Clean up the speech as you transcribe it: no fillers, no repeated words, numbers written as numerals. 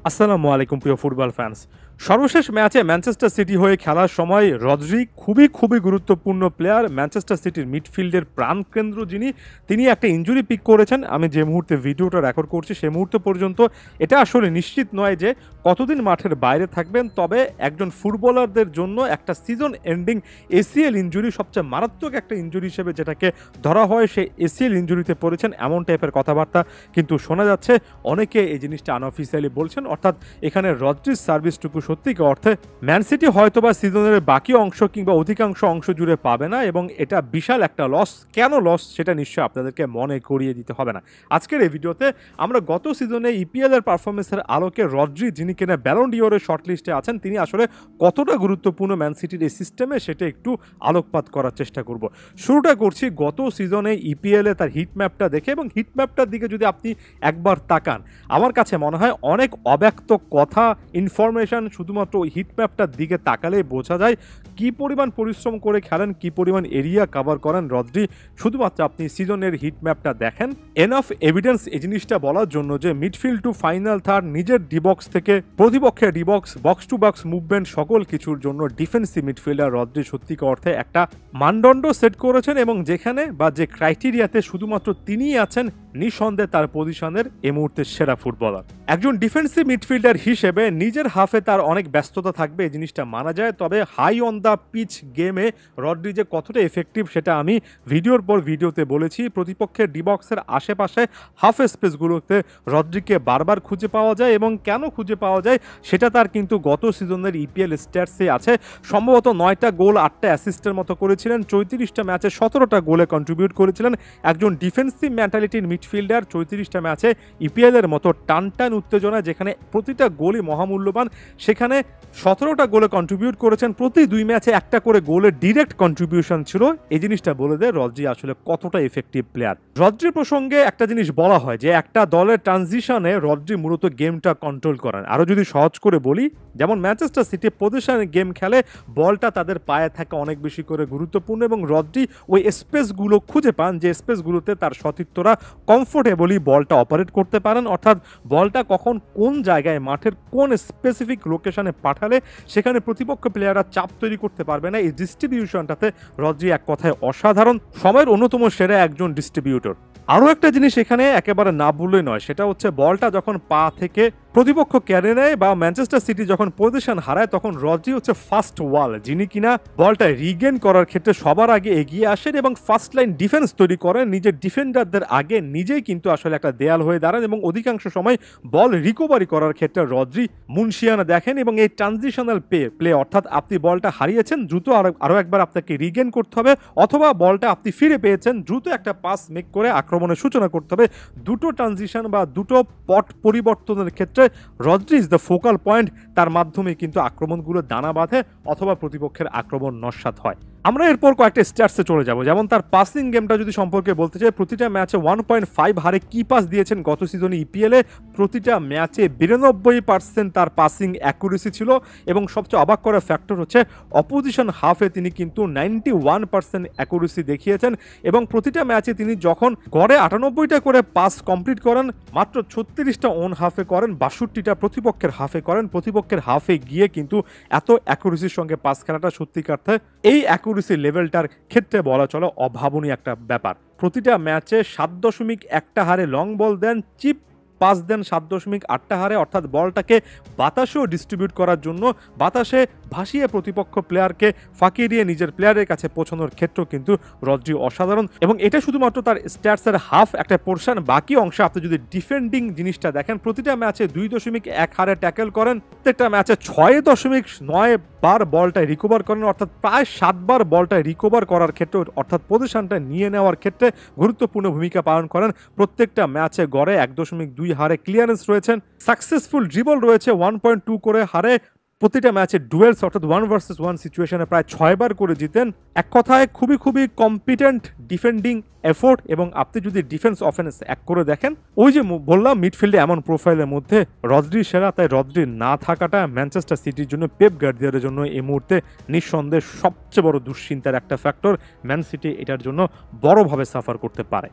আসসালামু আলাইকুম প্রিয় ফুটবল ফ্যান্স। সর্বশেষ ম্যাচে ম্যানচেস্টার সিটি হয়ে খেলার সময় রদ্রি খুবই গুরুত্বপূর্ণ প্লেয়ার। ম্যানচেস্টার সিটির মিডফিল্ডের প্রাণকেন্দ্র তিনি একটা ইনজুরি পিক করেছেন। আমি যে মুহূর্তে ভিডিওটা রেকর্ড করছি সে মুহূর্ত পর্যন্ত এটা আসলে নিশ্চিত নয় যে কতদিন মাঠের বাইরে থাকবেন। তবে একজন ফুটবলারদের জন্য একটা সিজন এন্ডিং এসিএল ইনজুরি সবচেয়ে মারাত্মক একটা ইনজুরি হিসেবে যেটাকে ধরা হয়, সে এসিএল ইনজুরিতে পড়েছেন এমন টাইপের কথাবার্তা কিন্তু শোনা যাচ্ছে। অনেকে এই জিনিসটা আনঅফিসিয়ালি বলছেন, অর্থাৎ এখানে রদ্রির সার্ভিসটুকু সত্যিকার অর্থে ম্যান সিটি হয়তোবা সিজনের বাকি অংশ কিংবা অধিকাংশ অংশ জুড়ে পাবে না, এবং এটা বিশাল একটা লস। কেন লস সেটা নিশ্চয়ই আপনাদেরকে মনে করিয়ে দিতে হবে না। আজকের এই ভিডিওতে আমরা গত সিজনে ইপিএল এর পারফরমেন্সের আলোকে রদ্রি, যিনি কিনা ব্যালন ডিওরের শর্টলিস্টে আছেন, তিনি আসলে কতটা গুরুত্বপূর্ণ ম্যান সিটির এই সিস্টেমে সেটা একটু আলোকপাত করার চেষ্টা করব। শুরুটা করছি গত সিজনে ইপিএল এ তার হিট ম্যাপটা দেখে, এবং হিট ম্যাপটার দিকে যদি আপনি একবার তাকান, আমার কাছে মনে হয় অনেক অব্যক্ত কথা, ইনফরমেশন শুধুমাত্র ওই হিট ম্যাপটার দিকে তাকালেই বোঝা যায় কি পরিমাণ পরিশ্রম করে খেলেন, কি পরিমাণ এরিয়া কভার করেন রদ্রি। শুধুমাত্র আপনি সিজনের হিট ম্যাপটা দেখেন। এনাফ এভিডেন্স এই জিনিসটা বলার জন্য যে মিডফিল্ড টু ফাইনাল থার্ড, নিজের ডিবক্স থেকে প্রতিপক্ষের D box, box to box movement, সকল কিছুর জন্য ডিফেন্সিভ মিডফিল্ডার রদ্রি সত্যিকার অর্থে একটা মানদণ্ড সেট করেছেন, এবং যেখানে বা যে ক্রাইটেরিয়াতে শুধুমাত্র তিনিই আছেন নিঃসন্দেহে তার পজিশনের এই মুহূর্তে সেরা ফুটবলার। একজন ডিফেন্সিভ মিডফিল্ডার হিসেবে নিজের হাফে তার অনেক ব্যস্ততা থাকবে, এই জিনিসটা মানা যায়। তবে হাই অন দ্য পিচ গেমে রদ্রি যে কতটা এফেক্টিভ সেটা আমি ভিডিওর পর ভিডিওতে বলেছি। প্রতিপক্ষের ডিবক্সের আশেপাশে হাফ স্পেসগুলোতে রদ্রিকে বারবার খুঁজে পাওয়া যায়, এবং কেন খুঁজে পাওয়া যায় সেটা তার কিন্তু গত সিজনের ইপিএল স্ট্যাটসে আছে। সম্ভবত 9টা গোল 8টা অ্যাসিস্টের মতো করেছিলেন, 34টা ম্যাচে 17টা গোলে কন্ট্রিবিউট করেছিলেন। একজন ডিফেন্সিভ মেন্টালিটির মিডফিল্ডার 34টা ম্যাচে ইপিএল এর মতো টান উত্তেজনা, যেখানে প্রতিটা গোলই মহামূল্যবান, সেখানে 17টা গোলে কন্ট্রিবিউট করেছেন। প্রতি 2 ম্যাচে একটা করে গোলের ডিরেক্ট কন্ট্রিবিউশন ছিল। এই জিনিসটা বলে দেয় রদ্রি আসলে কতটা এফেক্টিভ প্লেয়ার। রদ্রির প্রসঙ্গে একটা জিনিস বলা হয় যে একটা দলের ট্রানজিশনে রদ্রি মূলত গেমটা কন্ট্রোল করেন। আরও যদি সহজ করে বলি, যেমন ম্যানচেস্টার সিটি পজিশনে গেম খেলে, বলটা তাদের পায়ে থাকা অনেক বেশি করে গুরুত্বপূর্ণ, এবং রদ্রি ওই স্পেসগুলো খুঁজে পান যে স্পেসগুলোতে তার সতীর্থরা কমফোর্টেবলি বলটা অপারেট করতে পারেন। অর্থাৎ বলটা কখন কোন জায়গায় মাঠের কোন স্পেসিফিক লোকেশনে পাঠালে সেখানে প্রতিপক্ষ প্লেয়াররা চাপ তৈরি করতে পারবে না, এই ডিস্ট্রিবিউশনটাতে রদ্রি এক কথায় অসাধারণ, সময়ের অন্যতম সেরা একজন ডিস্ট্রিবিউটর। আরও একটা জিনিস এখানে একেবারে না বললেই নয়, সেটা হচ্ছে বলটা যখন পা থেকে প্রতিপক্ষ কেড়ে নেয় বা ম্যানচেস্টার সিটি যখন পজিশন হারায়, তখন রদ্রি হচ্ছে ফার্স্ট ওয়াল, যিনি কিনা বলটা রিগেন করার ক্ষেত্রে সবার আগে এগিয়ে আসেন এবং ফার্স্ট লাইন ডিফেন্স তৈরি করেন। নিজের ডিফেন্ডারদের আগে নিজেই কিন্তু আসলে একটা দেয়াল হয়ে দাঁড়ান, এবং অধিকাংশ সময় বল রিকভারি করার ক্ষেত্রে রদ্রি মুনশিয়ানা দেখেন। এবং এই ট্রানজিশনাল প্লে, অর্থাৎ আপনি বলটা হারিয়েছেন, দ্রুত আরও একবার আপনাকে রিগেন করতে হবে, অথবা বলটা আপনি ফিরে পেয়েছেন, দ্রুত একটা পাস মেক করে আক্রমণের সূচনা করতে হবে। দুটো ট্রানজিশন বা দুটো পট পরিবর্তনের ক্ষেত্রে Rodri is the focal point. তার মাধ্যমে কিন্তু আক্রমণগুলো দানা বাঁধে অথবা প্রতিপক্ষের আক্রমণ নস্যাৎ হয়। আমরা এরপর কয়েকটা স্ট্যাটসে চলে যাব। যেমন তার পাসিং গেমটা যদি সম্পর্কে বলতে চাই, প্রতিটা ম্যাচে 1.5 হারে কি পাস দিয়েছেন গত সিজনে ইপিএলে। প্রতিটা ম্যাচে 92% তার পাসিং অ্যাকুরেসি ছিল, এবং সবচেয়ে অবাক করার ফ্যাক্টর হচ্ছে অপোজিশন হাফে তিনি কিন্তু 91% অ্যাকুরেসি দেখিয়েছেন, এবং প্রতিটা ম্যাচে তিনি যখন গড়ে 98টা করে পাস কমপ্লিট করেন, মাত্র 36টা ওন হাফে করেন, 62টা প্রতিপক্ষের হাফে করেন। প্রতিপক্ষের হাফে গিয়ে কিন্তু এত অ্যাকুরেসির সঙ্গে পাস খেলাটা সত্যিকার্থে এই অ্যাকুরেসি লেভেলটার ক্ষেত্রে বলা চলে অভাবনীয় একটা ব্যাপার। প্রতিটা ম্যাচে 7.1টা হারে লং বল দেন, চিপ পাস দেন 7.8টা হারে, অর্থাৎ বলটাকে বাতাসেও ডিস্ট্রিবিউট করার জন্য বাতাসে ভাসিয়ে প্রতিপক্ষ প্লেয়ারকে ফাঁকি দিয়ে নিজের প্লেয়ারের কাছে পৌঁছানোর ক্ষেত্রেও কিন্তু রদ্রি অসাধারণ। এবং এটা শুধুমাত্র তার স্ট্যাটসের হাফ একটা পোর্শন, বাকি অংশে আপনি যদি ডিফেন্ডিং জিনিসটা দেখেন, প্রতিটা ম্যাচে 2.1 হারে ট্যাকেল করেন, প্রত্যেকটা ম্যাচে 6.9 বার বলটা রিকভার করেন, অর্থাৎ প্রায় 7 বার বলটা রিকভার করার ক্ষেত্রে, অর্থাৎ পজিশনটা নিয়ে নেওয়ার ক্ষেত্রে গুরুত্বপূর্ণ ভূমিকা পালন করেন। প্রত্যেকটা ম্যাচে গড়ে 1.2 হারে ক্লিয়ারেন্স রয়েছেন, সাকসেসফুল ড্রিবল রয়েছে 1.2 করে হারে, প্রতিটা ম্যাচে ডুয়েলস অর্থাৎ 1 ভার্সেস 1 সিচুয়েশনে প্রায় 6 বার করে জিতেন। এক কথায় খুবই কম্পিটেন্ট ডিফেন্ডিং এফোর্ট। এবং আপনি যদি ডিফেন্স অফেন্স এক করে দেখেন, ওই যে বললাম মিডফিল্ডে এমন প্রোফাইলের মধ্যে রদ্রি সেরা, তাই রদ্রি না থাকাটা ম্যানচেস্টার সিটির জন্য, পেপ গার্দিওলার জন্য এই মুহূর্তে নিঃসন্দেহে সবচেয়ে বড় দুশ্চিন্তার একটা ফ্যাক্টর। ম্যান সিটি এটার জন্য বড়ভাবে সাফার করতে পারে।